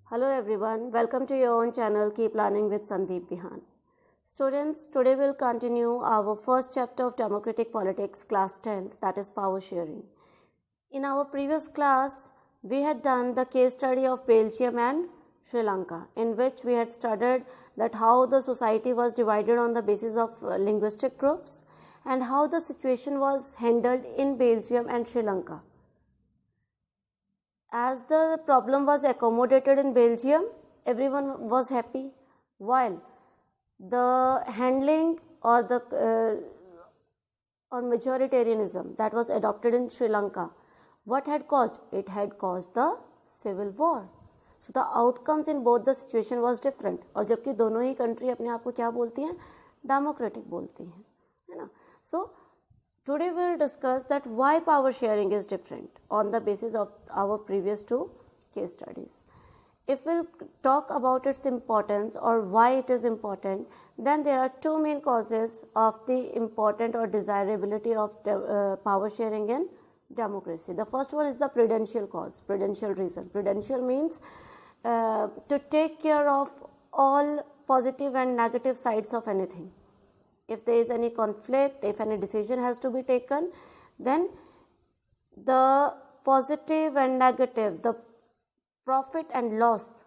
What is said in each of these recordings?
Hello everyone, welcome to your own channel Keep Learning with Sandeep Bihan. Students, today we'll continue our first chapter of Democratic Politics, class 10th, that is power sharing. In our previous class, we had done the case study of Belgium and Sri Lanka, in which we had studied that how the society was divided on the basis of linguistic groups and how the situation was handled in Belgium and Sri Lanka. As the problem was accommodated in Belgium, everyone was happy, while the handling or majoritarianism that was adopted in Sri Lanka, what had caused? It had caused the civil war. So the outcomes in both the situation was different. और जबकि दोनों ही country अपने आप को क्या बोलती हैं? Democratic बोलती हैं, है ना? So today we will discuss that why power sharing is different on the basis of our previous two case studies. If we'll talk about its importance or why it is important, then there are two main causes of the important or desirability of power sharing in democracy. The first one is the prudential cause, prudential reason. Prudential means to take care of all positive and negative sides of anything. If there is any conflict, if any decision has to be taken, then the positive and negative, the profit and loss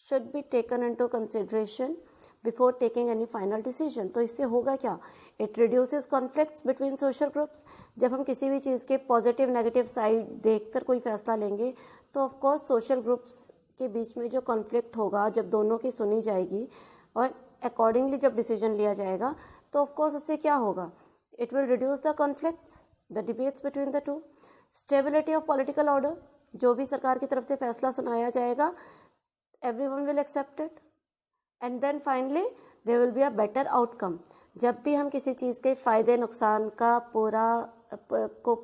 should be taken into consideration before taking any final decision. तो इससे होगा क्या? It reduces conflicts between social groups. जब हम किसी भी चीज़ के positive negative side देखकर कोई फैसला लेंगे तो ऑफ कोर्स सोशल ग्रुप्स के बीच में जो कॉन्फ्लिक्ट होगा, जब दोनों की सुनी जाएगी और अकॉर्डिंगली जब डिसीजन लिया जाएगा तो ऑफ कोर्स उससे क्या होगा? It will reduce the conflicts, the debates between the two. Stability of political order, जो भी सरकार की तरफ से फैसला सुनाया जाएगा, everyone will accept it. And then finally there will be a better outcome. जब भी हम किसी चीज़ के फ़ायदे नुकसान का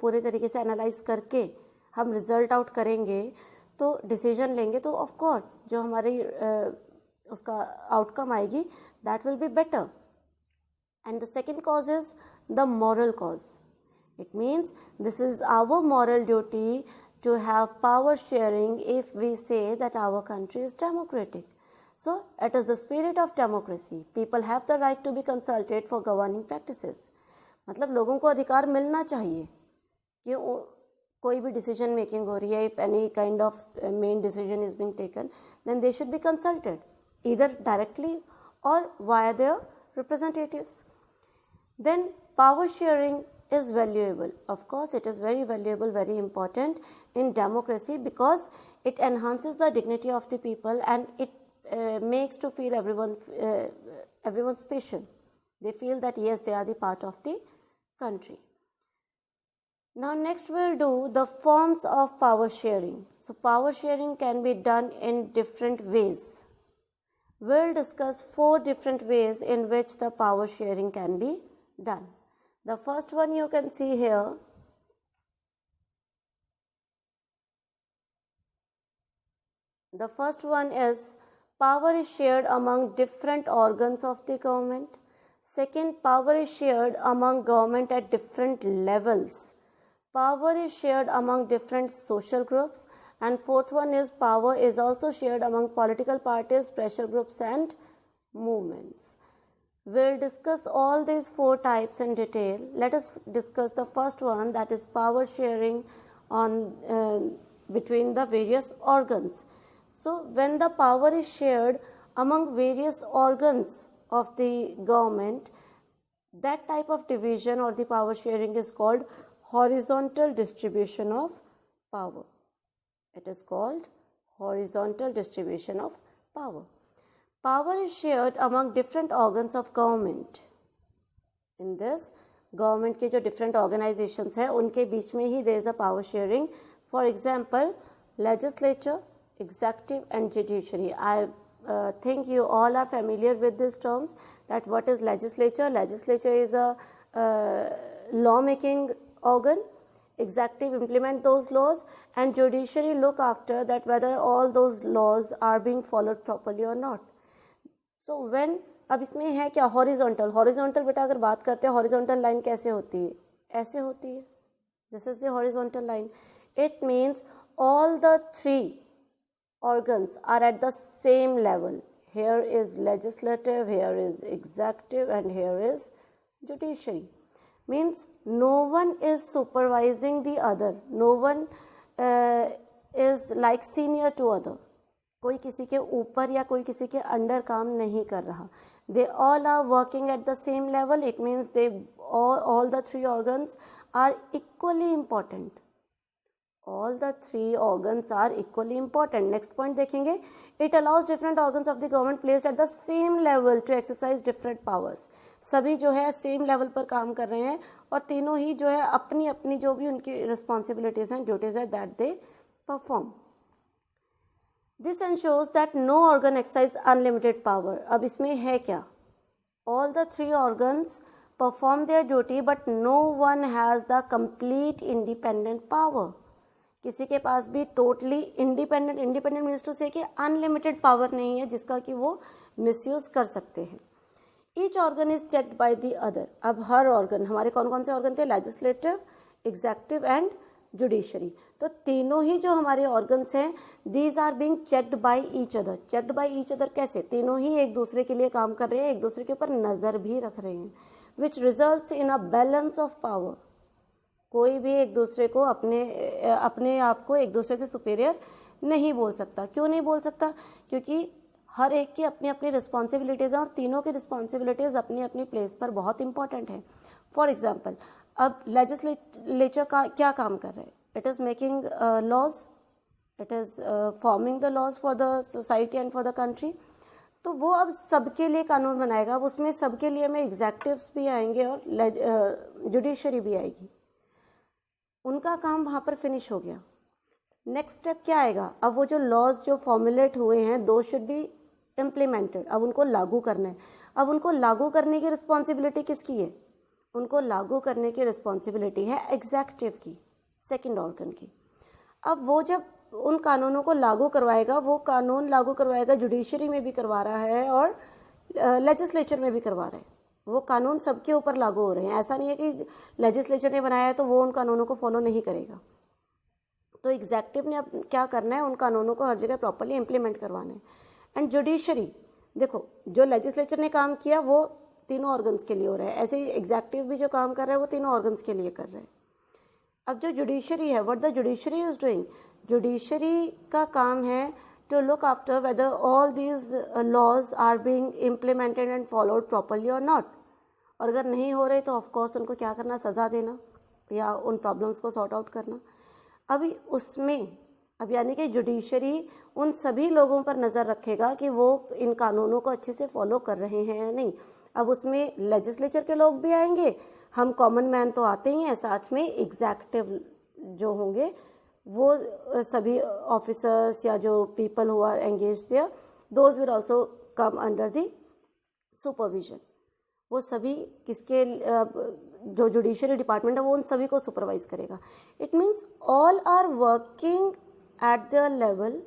पूरे तरीके से एनालाइज करके हम रिजल्ट आउट करेंगे तो डिसीजन लेंगे तो ऑफ कोर्स जो हमारी उसका आउटकम आएगी that will be better. And the second cause is the moral cause. It means this is our moral duty to have power sharing if we say that our country is democratic. So it is the spirit of democracy. People have the right to be consulted for governing practices. मतलब लोगों को अधिकार मिलना चाहिए कि कोई भी decision making हो रही है, if any kind of main decision is being taken, then they should be consulted either directly or via their representatives. Then power sharing is valuable. Of course, it is very valuable, very important in democracy because it enhances the dignity of the people and it makes to feel everyone special. They feel that yes, they are the part of the country. Now next we'll do the forms of power sharing. So power sharing can be done in different ways. We'll discuss 4 different ways in which the power sharing can be done. The first one you can see here. The first one is power is shared among different organs of the government. Second, power is shared among government at different levels. Power is shared among different social groups. And fourth one is power is also shared among political parties, pressure groups and movements. We'll discuss all these 4 types in detail. Let us discuss the first one, that is power sharing on between the various organs. So when the power is shared among various organs of the government, that type of division or the power sharing is called horizontal distribution of power. It is called horizontal distribution of power. Power is shared among different organs of government. In this, government के जो different organizations है उनके बीच में ही there is a power sharing. For example, legislature, executive and judiciary. I think you all are familiar with these terms, that what is legislature? Legislature is a law-making organ. Executive implement those laws and judiciary look after that whether all those laws are being followed properly or not. So when अब इसमें है क्या horizontal बेटा अगर बात करते हैं horizontal line कैसे होती है? ऐसे होती है. This is the horizontal line. It means all the 3 organs are at the same level. Here is legislative, here is executive, and here is judiciary. Means no one is supervising the other. No one is like senior to other. कोई किसी के ऊपर या कोई किसी के under काम नहीं कर रहा. They all are working at the same level. It means they all the three organs are equally important. All the three organs are equally important. Next point देखेंगे. It allows different organs of the government placed at the same level to exercise different powers. सभी जो है same level पर काम कर रहे हैं और तीनों ही जो है अपनी अपनी जो भी उनकी रिस्पॉन्सिबिलिटीज हैं, ड्यूटीज है, that they perform. This ensures that no organ exercise unlimited power. अब इसमें है क्या? All the three organs perform their duty but no one has the complete independent power. किसी के पास भी टोटली इंडिपेंडेंट मीन्स टू से कि अनलिमिटेड पावर नहीं है जिसका कि वो मिसयूज कर सकते हैं. Each organ is checked by the other. अब हर ऑर्गन, हमारे कौन कौन से ऑर्गन थे? Legislative, executive and judiciary. तो तीनों ही जो हमारे ऑर्गन्स हैं, these are being checked by each other. Checked by each other कैसे? तीनों ही एक दूसरे के लिए काम कर रहे हैं, एक दूसरे के ऊपर नजर भी रख रहे हैं, which results in a balance of power. कोई भी एक दूसरे को अपने आप को एक दूसरे से सुपीरियर नहीं बोल सकता. क्यों नहीं बोल सकता? क्योंकि हर एक की अपनी अपनी रिस्पॉन्सिबिलिटीज़ हैं और तीनों की रिस्पॉन्सिबिलिटीज़ अपनी अपनी प्लेस पर बहुत इंपॉर्टेंट है. फॉर एग्जाम्पल, अब लेजिस्लेचर का क्या काम कर रहे हैं? It is making laws, it is forming the laws for the society and for the country. तो वो अब सबके लिए कानून बनाएगा. अब उसमें सबके लिए में एग्जेक्टिव्स भी आएंगे और जुडिशरी भी आएगी. उनका काम वहाँ पर फिनिश हो गया. नेक्स्ट स्टेप क्या आएगा? अब वो जो लॉज जो फॉर्मुलेट हुए हैं, दो शुड बी इम्प्लीमेंटेड. अब उनको लागू करना है. अब उनको लागू करने की रिस्पॉन्सिबिलिटी किसकी है? उनको लागू करने की रिस्पॉन्सिबिलिटी है एग्जेक्टिव की, सेकंड ऑर्गन की. अब वो जब उन कानूनों को लागू करवाएगा, वो कानून लागू करवाएगा, जुडिशरी में भी करवा रहा है और लेजिस्लेचर में भी करवा रहा है. वो कानून सबके ऊपर लागू हो रहे हैं. ऐसा नहीं है कि लेजिस्लेचर ने बनाया है तो वो उन कानूनों को फॉलो नहीं करेगा. तो एग्जेक्टिव ने अब क्या करना है? उन कानूनों को हर जगह प्रॉपर्ली इम्प्लीमेंट करवाना है. एंड जुडिशरी, देखो जो लेजिस्लेचर ने काम किया वो तीनों ऑर्गन्स के लिए हो रहा है, ऐसे ही एग्जेक्टिव भी जो काम कर रहा है वो तीनों ऑर्गन्स के लिए कर रहा है. अब जो जुडिशरी है, what the judiciary is doing, judiciary का काम है to look after whether all these laws are being implemented and followed properly और नॉट. और अगर नहीं हो रहे तो ऑफकोर्स उनको क्या करना? सज़ा देना या उन प्रॉब्लम्स को सॉर्ट आउट करना. अभी उसमें अब यानी कि जुडिशरी उन सभी लोगों पर नज़र रखेगा कि वो इन कानूनों को अच्छे से फॉलो कर रहे हैं या नहीं. अब उसमें लेजिस्लेचर के लोग भी आएंगे, हम कॉमन मैन तो आते ही हैं, साथ में एग्जेक्टिव जो होंगे वो सभी ऑफिसर्स या जो people who are engage there, those will also come under the supervision. वो सभी किसके जो जुडिशरी डिपार्टमेंट है वो उन सभी को सुपरवाइज करेगा. It means all are working at their level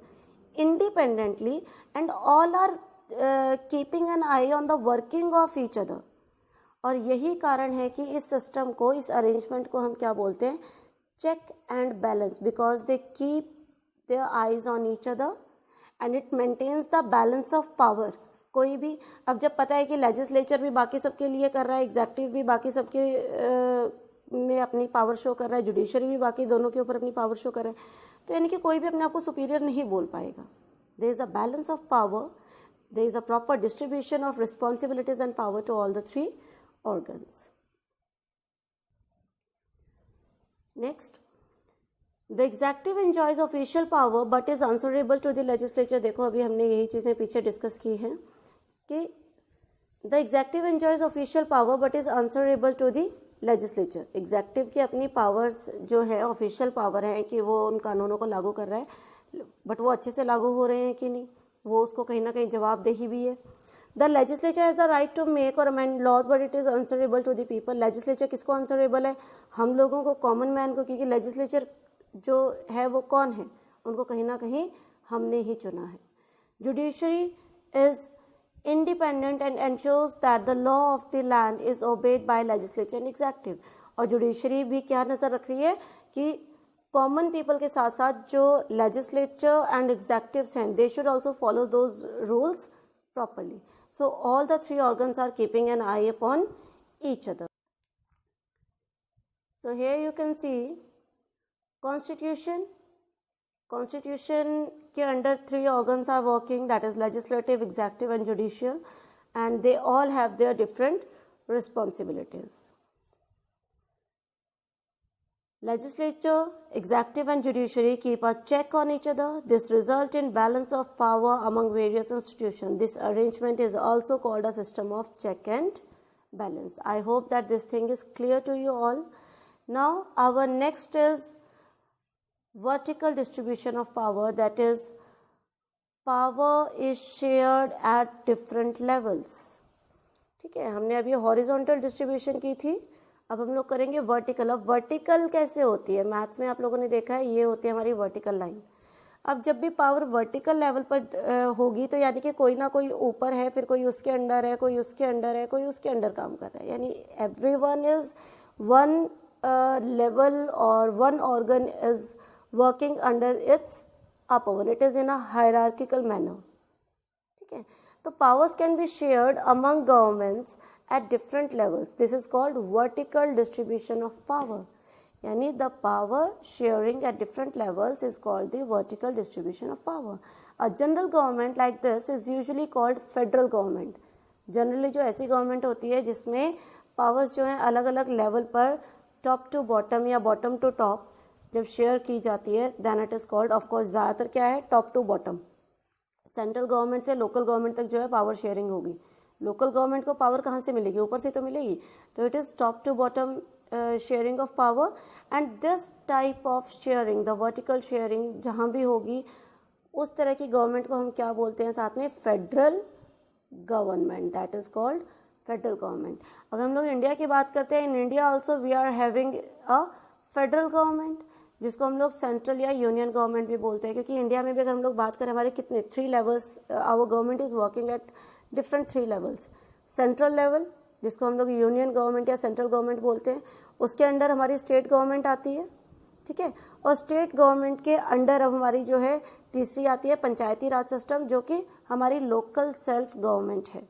independently and all are keeping an eye on the working of each other. और यही कारण है कि इस सिस्टम को, इस अरेंजमेंट को हम क्या बोलते हैं? Check and balance. Because they keep their eyes on each other and it maintains the balance of power. कोई भी अब जब पता है कि लेजिस्लेचर भी बाकी सबके लिए कर रहा है, एग्जेक्टिव भी बाकी सबके में अपनी पावर शो कर रहा है, जुडिशरी भी बाकी दोनों के ऊपर अपनी पावर शो कर रहा है, तो यानी कि कोई भी अपने आप को सुपीरियर नहीं बोल पाएगा. There is a balance of power, there is a proper distribution of responsibilities and power to all the three organs. Next, the executive enjoys official power but is answerable to the legislature. देखो अभी हमने यही चीज़ें पीछे discuss की हैं कि the executive enjoys official power but is answerable to the legislature. Executive की अपनी पावर्स जो है, ऑफिशियल पावर है कि वो उन कानूनों को लागू कर रहा है, बट वो अच्छे से लागू हो रहे हैं कि नहीं, वो उसको कहीं ना कहीं जवाबदेही भी है. The legislature has the right to make और amend laws but it is answerable to the people. Legislature किसको आंसरेबल है? हम लोगों को, कॉमन मैन को, क्योंकि लेजिस्लेचर जो है वो कौन है? उनको कहीं ना कहीं हमने ही चुना है. Judiciary is independent and ensures that the law of the land is obeyed by legislature and executive. और जुडिशरी भी क्या नज़र रख रही है कि कॉमन पीपल के साथ साथ जो लेजिस्लेचर एंड एग्जेक्टिव्स हैं, they should also follow those rules properly. So all the three organs are keeping an eye upon each other. So here you can see constitution. Constitution के under three organs are working, that is legislative, executive and judicial, and they all have their different responsibilities. Legislature, executive and judiciary keep a check on each other. This results in balance of power among various institutions. This arrangement is also called a system of check and balance. I hope that this thing is clear to you all. Now our next is vertical distribution of power, that is power is shared at different levels. ठीक है, हमने अभी horizontal distribution की थी, अब हम लोग करेंगे वर्टिकल. अब वर्टिकल कैसे होती है, मैथ्स में आप लोगों ने देखा है, ये होती है हमारी वर्टिकल लाइन. अब जब भी पावर वर्टिकल लेवल पर होगी तो यानी कि कोई ना कोई ऊपर है, फिर कोई उसके अंडर है, कोई उसके अंडर है, कोई उसके अंडर काम कर रहा है, यानी एवरीवन इज वन लेवल और one organ is working under its upper one. It is in a hierarchical manner. ठीक है, तो powers can be shared among governments at different levels. This is called vertical distribution of power. Yani the power sharing at different levels is called the vertical distribution of power. A general government like this is usually called federal government. Generally जो ऐसी government होती है जिसमें powers जो हैं अलग अलग level पर top to bottom या bottom to top जब share की जाती है, then it is called, of course ज़्यादातर क्या है, top to bottom. Central government से लोकल गवर्नमेंट तक जो है पावर शेयरिंग होगी. लोकल गवर्नमेंट को पावर कहाँ से मिलेगी, ऊपर से तो मिलेगी. तो it is top to bottom sharing of power. And this type of sharing, the vertical sharing जहाँ भी होगी, उस तरह की गवर्नमेंट को हम क्या बोलते हैं साथ में, federal government. That is called federal government. अगर हम लोग इंडिया की बात करते हैं, in India also we are having a federal government, जिसको हम लोग सेंट्रल या यूनियन गवर्नमेंट भी बोलते हैं. क्योंकि इंडिया में भी अगर हम लोग बात करें, हमारे कितने 3 levels, our government is working at different 3 levels. Central level जिसको हम लोग यूनियन गवर्नमेंट या सेंट्रल गवर्नमेंट बोलते हैं, उसके अंडर हमारी स्टेट गवर्नमेंट आती है. ठीक है, और स्टेट गवर्नमेंट के अंडर अब हमारी जो है तीसरी आती है पंचायती राज सिस्टम, जो कि हमारी लोकल सेल्फ गवर्नमेंट है.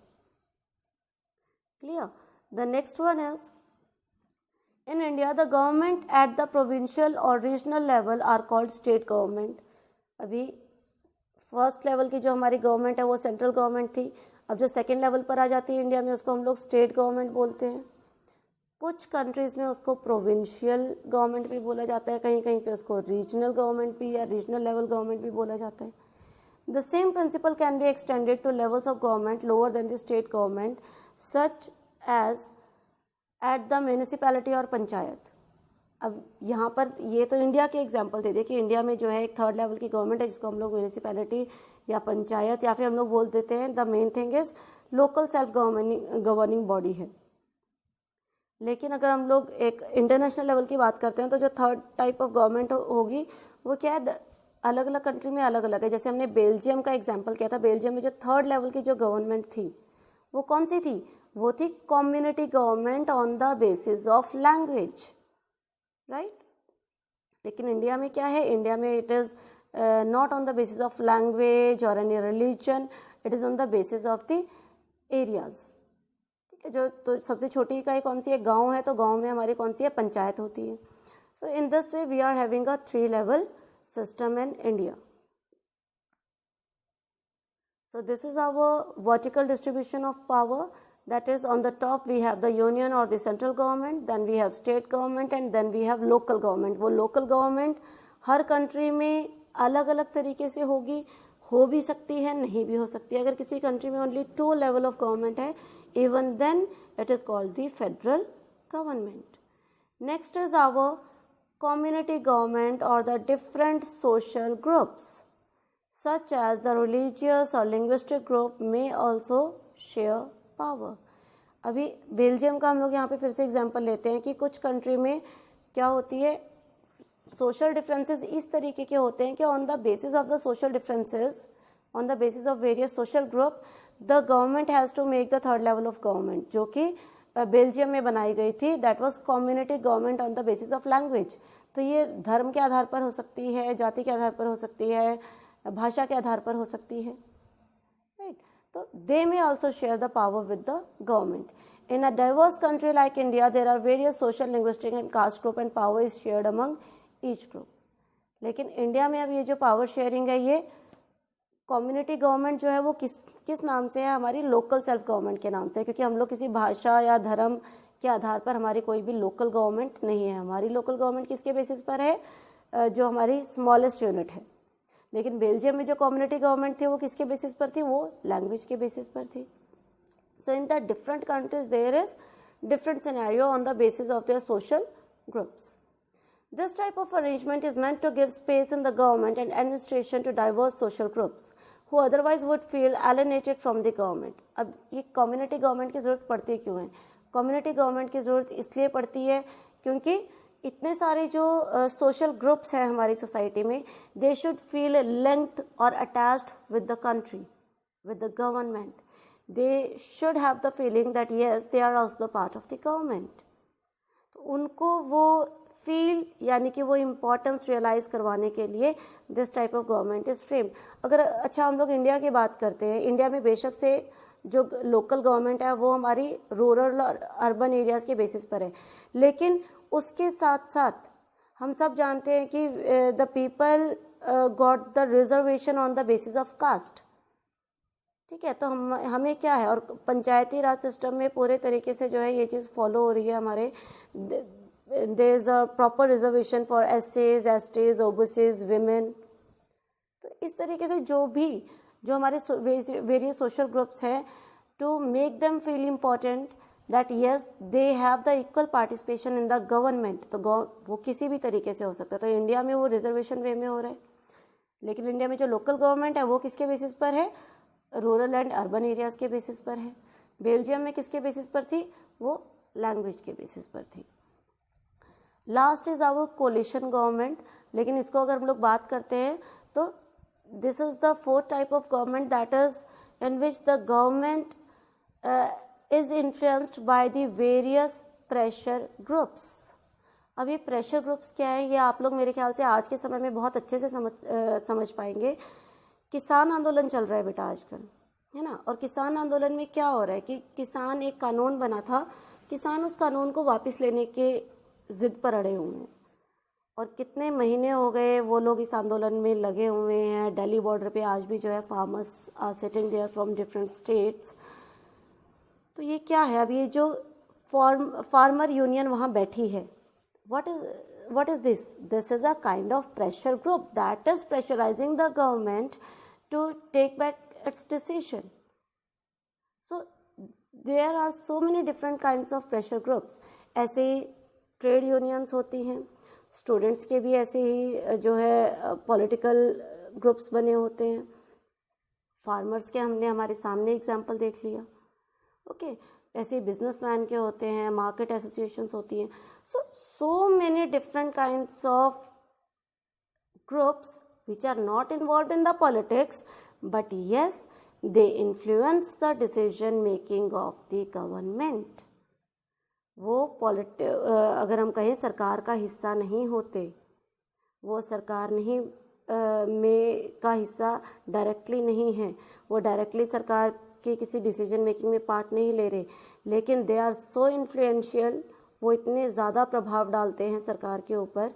Clear. The next one is in India the government at the provincial और regional level are called state government. अभी फर्स्ट लेवल की जो हमारी गवर्नमेंट है वो सेंट्रल गवर्नमेंट थी. अब जो सेकेंड लेवल पर आ जाती है इंडिया में, उसको हम लोग स्टेट गवर्नमेंट बोलते हैं. कुछ कंट्रीज़ में उसको प्रोविंशियल गवर्नमेंट भी बोला जाता है, कहीं कहीं पे उसको रीजनल गवर्नमेंट भी या रीजनल लेवल गवर्नमेंट भी बोला जाता है. The same principle can be extended to levels of government lower than the state government, such as at the municipality और पंचायत. अब यहाँ पर ये तो इंडिया के एग्जाम्पल दे दिए कि इंडिया में जो है एक थर्ड लेवल की गवर्नमेंट है जिसको हम लोग म्यूनिसिपैलिटी या पंचायत या फिर हम लोग बोल देते हैं, the main thing is local self governing body है. लेकिन अगर हम लोग एक इंटरनेशनल लेवल की बात करते हैं तो जो थर्ड टाइप ऑफ गवर्नमेंट होगी वो क्या है, अलग अलग कंट्री में अलग अलग है. जैसे हमने बेल्जियम का एग्जाम्पल किया था, बेल्जियम में जो थर्ड लेवल की जो गवर्नमेंट थी वो कौन सी थी, वो थी community government on the basis of language, right. लेकिन इंडिया में क्या है, इंडिया में it is not on the basis of language or any religion, it is on the basis of the areas. ठीक है, जो तो सबसे छोटी इकाई कौन सी है, गांव है, तो गांव में हमारी कौन सी है, पंचायत होती है. So in this way we are having a 3 level system in India. So this is our vertical distribution of power, that is on the top we have the union or the central government, then we have state government and then we have local government. वो local government हर country में अलग अलग तरीके से होगी, हो भी सकती है, नहीं भी हो सकती है. अगर किसी कंट्री में ओनली 2 लेवल ऑफ गवर्नमेंट है, even then it is called the federal government. Next is our community government और the different social groups such as the religious और लिंग्विस्टिक ग्रुप में ऑल्सो शेयर पावर. अभी Belgium का हम लोग यहाँ पे फिर से एग्जाम्पल लेते हैं कि कुछ कंट्री में क्या होती है, सोशल डिफरेंसेस इस तरीके के होते हैं कि on the basis of the social differences, on the basis of various social group, the government has to make the third level of government, जो कि बेल्जियम में बनाई गई थी. That was community government on the basis of language. तो ये धर्म के आधार पर हो सकती है, जाति के आधार पर हो सकती है, भाषा के आधार पर हो सकती है, राइट। तो they may also share the power with the government. In a diverse country like India, there are various social, linguistic and caste group and power is shared among each group. लेकिन India में अब ये जो power sharing है ये community government जो है वो किस नाम से है, हमारी लोकल सेल्फ गवर्नमेंट के नाम से, क्योंकि हम लोग किसी भाषा या धर्म के आधार पर हमारी कोई भी लोकल गवर्नमेंट नहीं है. हमारी लोकल गवर्नमेंट किसके बेसिस पर है, जो हमारी स्मॉलेस्ट यूनिट है. लेकिन बेल्जियम में जो कम्युनिटी गवर्नमेंट थी वो किसके बेसिस पर थी, वो लैंग्वेज के बेसिस पर थी. So in the different countries there is different scenario on the basis of their social groups. This type of arrangement is meant to give space in the government and administration to diverse social groups who otherwise would feel alienated from the government. अब ये community government की ज़रूरत पड़ती क्यों है? Community government की ज़रूरत इसलिए पड़ती है क्योंकि इतने सारे जो social groups हैं हमारी society में, they should feel linked or attached with the country, with the government. They should have the feeling that yes, they are also part of the government. तो उनको वो फील यानी कि वो इम्पोर्टेंस रियलाइज करवाने के लिए this type of government is framed. अगर अच्छा हम लोग इंडिया की बात करते हैं, इंडिया में बेशक से जो लोकल गवर्नमेंट है वो हमारी रूरल और अर्बन एरियाज़ के बेसिस पर है, लेकिन उसके साथ साथ हम सब जानते हैं कि the people got the reservation on the basis of caste. ठीक है, तो हमें क्या है, और पंचायती राज सिस्टम में पूरे तरीके से जो है ये चीज़ फॉलो हो रही है. हमारे there is a proper reservation for एससीज, एसटीज, ओबीसीज, विमेन. तो इस तरीके से जो हमारे वेरियस सोशल ग्रुप्स हैं, to make them feel important that yes they have the equal participation in the government. तो वो किसी भी तरीके से हो सकता है. तो इंडिया में वो रिजर्वेशन वे में हो रहा है, लेकिन इंडिया में जो लोकल गवर्नमेंट है वो किसके बेसिस पर है, रूरल एंड अर्बन एरियाज़ के बेसिस पर है. बेल्जियम में किसके बेसिस पर थी, वो लैंग्वेज के बेसिस पर थी. Last is our coalition government. लेकिन इसको अगर हम लोग बात करते हैं तो this is the fourth type of government that is in which the government is influenced by the various pressure groups. अब ये प्रेशर ग्रुप्स क्या है, ये आप लोग मेरे ख्याल से आज के समय में बहुत अच्छे से समझ पाएंगे. किसान आंदोलन चल रहा है बेटा आजकल, है ना, और किसान आंदोलन में क्या हो रहा है कि किसान, एक कानून बना था, किसान उस कानून को वापस लेने के जिद पर अड़े हुए हैं, और कितने महीने हो गए वो लोग इस आंदोलन में लगे हुए हैं. दिल्ली बॉर्डर पे आज भी जो है farmers are sitting there from different states. तो ये क्या है, अब ये जो फार्मर यूनियन वहाँ बैठी है, what is this? This is a kind of pressure group that is pressurizing the government to take back its decision. So there are so many different kinds of pressure groups. ऐसे ही trade unions होती हैं, students के भी ऐसे ही जो है political groups बने होते हैं. फार्मर्स के हमने हमारे सामने एग्जाम्पल देख लिया. ओके, ऐसे बिजनेसमैन के होते हैं, मार्केट एसोसिएशंस होती हैं. So many different kinds of groups which are not involved in the politics, but yes, they influence the decision making of the government. वो अगर हम कहें सरकार का हिस्सा नहीं होते, वो सरकार नहीं में का हिस्सा डायरेक्टली नहीं है, वो डायरेक्टली सरकार के किसी डिसीजन मेकिंग में पार्ट नहीं ले रहे, लेकिन दे आर सो इन्फ्लुएंशियल, वो इतने ज़्यादा प्रभाव डालते हैं सरकार के ऊपर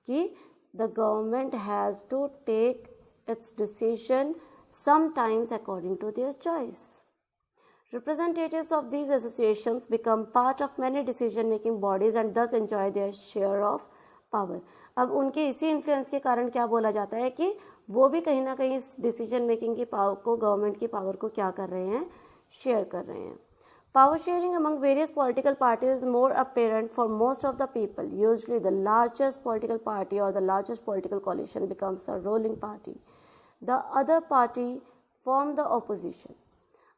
कि the government has to take its decision sometimes according to their choice. Representatives of these associations become part of many decision-making bodies and thus enjoy their share of power. अब उनके इसी इन्फ्लुएंस के कारण क्या बोला जाता है कि वो भी कहीं ना कहीं इस डिसीजन मेकिंग की पावर को, गवर्नमेंट की पावर को क्या कर रहे हैं, शेयर कर रहे हैं. Power sharing among various political parties is more apparent for most of the people. Usually the largest political party or the largest political coalition becomes the ruling party. The other party form the opposition.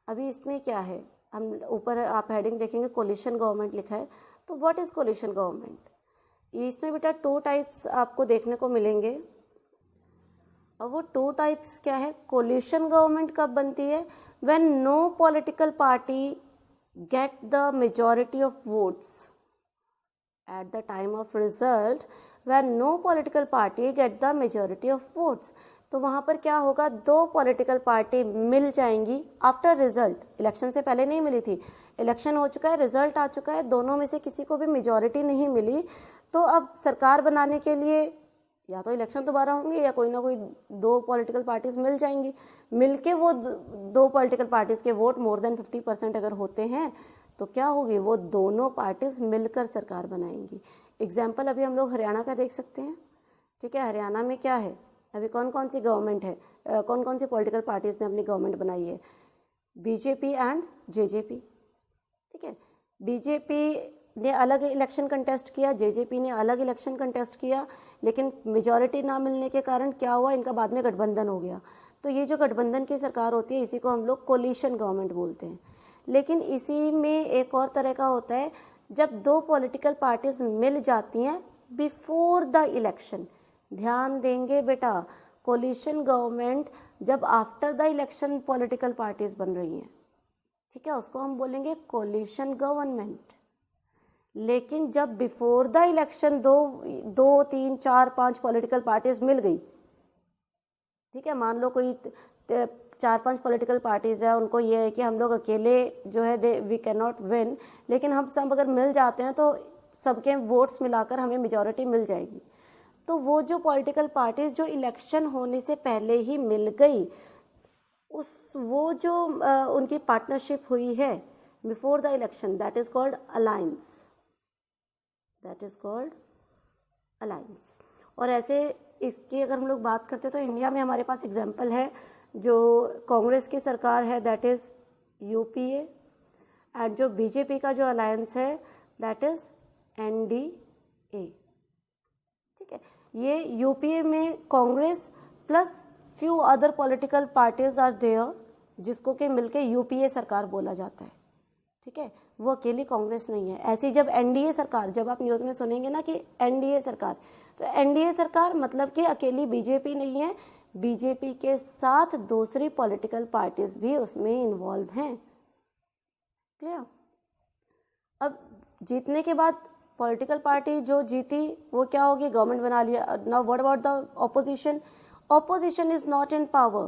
अभी इसमें क्या है, हम ऊपर आप heading देखेंगे coalition government लिखा है. तो व्हाट इज कोलिशन गवर्नमेंट? इसमें बेटा 2 टाइप्स आपको देखने को मिलेंगे. और वो 2 टाइप्स क्या है? कोलिशन गवर्नमेंट कब बनती है? When no political party get the majority of votes at the time of result, when no political party get the majority of votes. तो वहाँ पर क्या होगा, दो पॉलिटिकल पार्टी मिल जाएंगी आफ्टर रिजल्ट, इलेक्शन से पहले नहीं मिली थी, इलेक्शन हो चुका है, रिजल्ट आ चुका है, दोनों में से किसी को भी मेजॉरिटी नहीं मिली, तो अब सरकार बनाने के लिए या तो इलेक्शन दोबारा होंगे या कोई ना कोई दो पॉलिटिकल पार्टीज मिल जाएंगी, मिलके वो दो पॉलिटिकल पार्टीज के वोट मोर देन 50% अगर होते हैं तो क्या होगी, वो दोनों पार्टीज मिलकर सरकार बनाएंगी। एग्जाम्पल अभी हम लोग हरियाणा का देख सकते हैं, ठीक है। हरियाणा में क्या है, अभी कौन कौन सी गवर्नमेंट है, कौन कौन सी पॉलिटिकल पार्टीज ने अपनी गवर्नमेंट बनाई है, बीजेपी एंड जेजेपी, ठीक है। बीजेपी ने अलग इलेक्शन कंटेस्ट किया, जेजेपी ने अलग इलेक्शन कंटेस्ट किया, लेकिन मेजॉरिटी ना मिलने के कारण क्या हुआ, इनका बाद में गठबंधन हो गया। तो ये जो गठबंधन की सरकार होती है इसी को हम लोग कोलिशन गवर्नमेंट बोलते हैं। लेकिन इसी में एक और तरह का होता है, जब दो पॉलिटिकल पार्टीज मिल जाती हैं बिफोर द इलेक्शन। ध्यान देंगे बेटा, कोलिशन गवर्नमेंट जब after the election political parties बन रही हैं, ठीक है, उसको हम बोलेंगे कोलिशन गवर्नमेंट। लेकिन जब बिफोर द इलेक्शन दो तीन चार पांच पॉलिटिकल पार्टीज मिल गई, ठीक है, मान लो कोई 4-5 पॉलिटिकल पार्टीज है, उनको ये है कि हम लोग अकेले जो है वी कैन नॉट विन, लेकिन हम सब अगर मिल जाते हैं तो सबके वोट्स मिलाकर हमें मेजॉरिटी मिल जाएगी। तो वो जो पॉलिटिकल पार्टीज जो इलेक्शन होने से पहले ही मिल गई, वो जो उनकी पार्टनरशिप हुई है before the election, that is called alliance, that is called alliance. और ऐसे इसकी अगर हम लोग बात करते हैं तो इंडिया में हमारे पास एग्जाम्पल है, जो कांग्रेस की सरकार है दैट इज यूपीए, एंड जो बीजेपी का जो अलायंस है दैट इज एनडीए, ठीक है। ये यूपीए में Congress plus few other political parties are there, जिसको कि मिलके यूपीए सरकार बोला जाता है, ठीक है, वो अकेली कांग्रेस नहीं है। ऐसी जब एनडीए सरकार, जब आप न्यूज़ में सुनेंगे ना कि एनडीए सरकार, तो एनडीए सरकार मतलब कि अकेली बीजेपी नहीं है, बीजेपी के साथ दूसरी पॉलिटिकल पार्टीज भी उसमें इन्वॉल्व हैं। क्लियर? अब जीतने के बाद पॉलिटिकल पार्टी जो जीती वो क्या होगी, गवर्नमेंट बना लिया। Now what about the opposition? Opposition is not in power.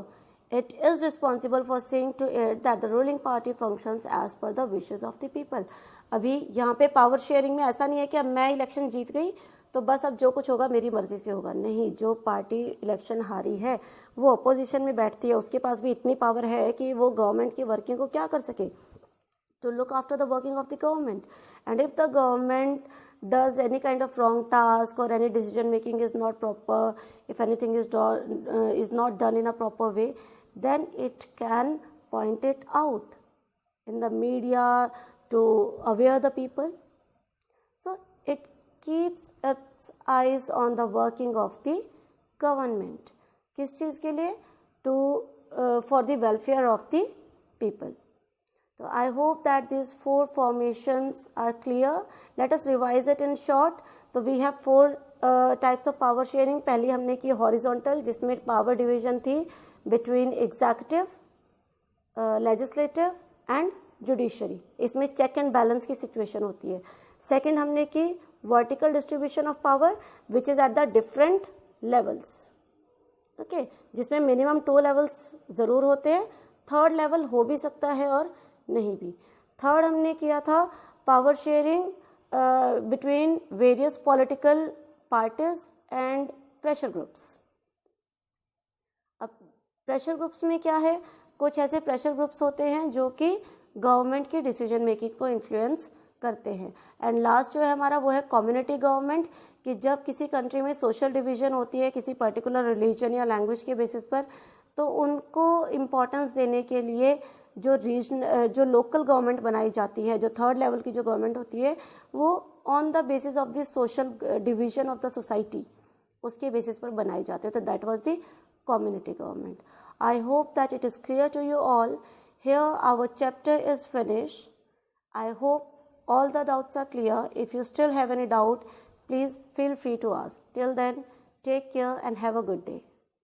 It is responsible for seeing to it that the ruling party functions as per the wishes of the people. अभी यहाँ पे पावर शेयरिंग में ऐसा नहीं है कि अब मैं इलेक्शन जीत गई तो बस अब जो कुछ होगा मेरी मर्जी से होगा। नहीं, जो पार्टी इलेक्शन हारी है वो अपोजिशन में बैठती है, उसके पास भी इतनी पावर है कि वो गवर्नमेंट की वर्किंग को क्या कर सके, to look after the working of the government. And if the government does any kind of wrong task or any decision making is not proper, if anything is not done in a proper way, then it can point it out in the media to aware the people. So it keeps its eyes on the working of the government. किस चीज़ के लिए? To for the welfare of the people. So I hope that these 4 formations are clear. Let us revise it in short. तो we have 4 types of power sharing. पहली हमने की horizontal, जिसमें power division थी between executive, legislative and judiciary. इसमें check and balance की situation होती है. Second हमने की vertical distribution of power, which is at the different levels. Okay, जिसमें minimum 2 levels ज़रूर होते हैं. थर्ड लेवल हो भी सकता है और नहीं भी. थर्ड हमने किया था power sharing between various political parties and pressure groups. अब प्रेशर ग्रुप्स में क्या है, कुछ ऐसे प्रेशर ग्रुप्स होते हैं जो कि गवर्नमेंट की डिसीजन मेकिंग को इन्फ्लुएंस करते हैं. एंड लास्ट जो है हमारा वो है कम्युनिटी गवर्नमेंट, कि जब किसी कंट्री में सोशल डिवीजन होती है किसी पर्टिकुलर रिलीजन या लैंग्वेज के बेसिस पर, तो उनको इम्पोर्टेंस देने के लिए जो लोकल गवर्नमेंट बनाई जाती है, जो थर्ड लेवल की जो गवर्नमेंट होती है, वो on the basis of the social division of the society, उसके बेसिस पर बनाई जाती है. तो that was the community government. I hope that it is clear to you all. Here our chapter is finish. I hope all the doubts are clear. If you still have any doubt, please feel free to ask. Till then, take care and have a good day.